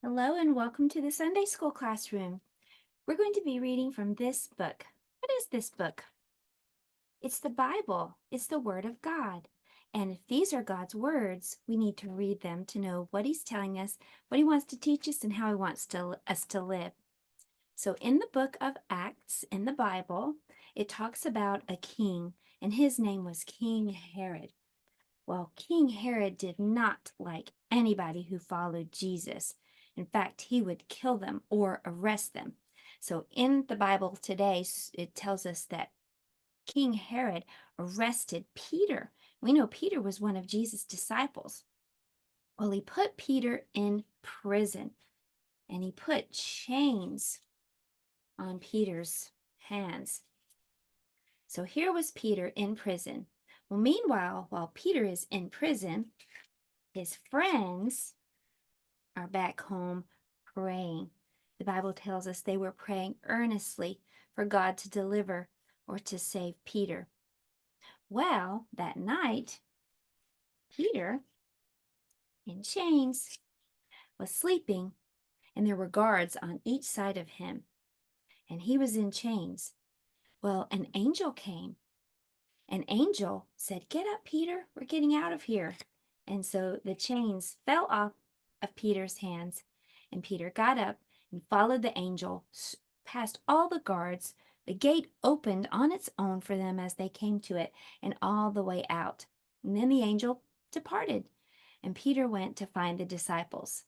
Hello and welcome to the Sunday School classroom. We're going to be reading from this book. What is this book? It's the Bible. It's the Word of God. And if these are God's words, we need to read them to know what He's telling us, what He wants to teach us, and how He wants us to live. So in the book of Acts in the Bible, it talks about a king, and his name was King Herod. Well, King Herod did not like anybody who followed Jesus. In fact, he would kill them or arrest them. So in the Bible today, it tells us that King Herod arrested Peter. We know Peter was one of Jesus' disciples. Well, he put Peter in prison and he put chains on Peter's hands. So here was Peter in prison. Well, meanwhile, while Peter is in prison, his friends are back home praying. The Bible tells us they were praying earnestly for God to deliver or to save Peter. Well, that night, Peter, in chains, was sleeping, and there were guards on each side of him, and he was in chains. Well, an angel came. An angel said, "Get up, Peter, we're getting out of here." And so the chains fell off of Peter's hands, and Peter got up and followed the angel past all the guards. The gate opened on its own for them as they came to it, and all the way out. And then the angel departed, and Peter went to find the disciples.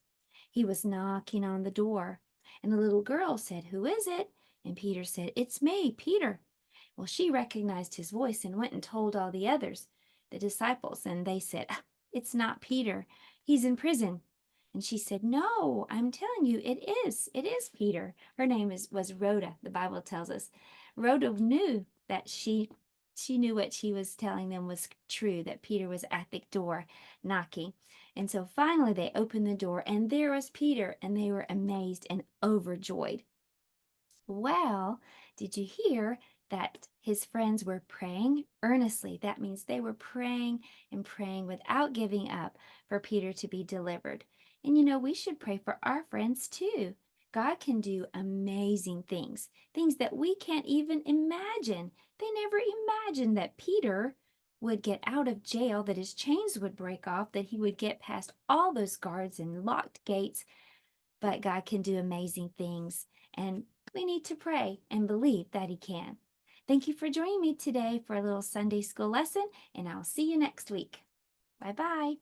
He was knocking on the door, and the little girl said, "Who is it?" And Peter said, "It's me, Peter." Well, she recognized his voice and went and told all the others, the disciples, and they said, "It's not Peter. He's in prison." And she said, "No, I'm telling you, it is Peter." Her name was Rhoda, the Bible tells us. Rhoda knew that she knew what she was telling them was true, that Peter was at the door knocking. And so finally they opened the door, and there was Peter, and they were amazed and overjoyed. Well, did you hear that his friends were praying earnestly? That means they were praying and praying without giving up for Peter to be delivered. And we should pray for our friends too. God can do amazing things, things that we can't even imagine. They never imagined that Peter would get out of jail, that his chains would break off, that he would get past all those guards and locked gates. But God can do amazing things, and we need to pray and believe that He can. Thank you for joining me today for a little Sunday school lesson, and I'll see you next week. Bye-bye.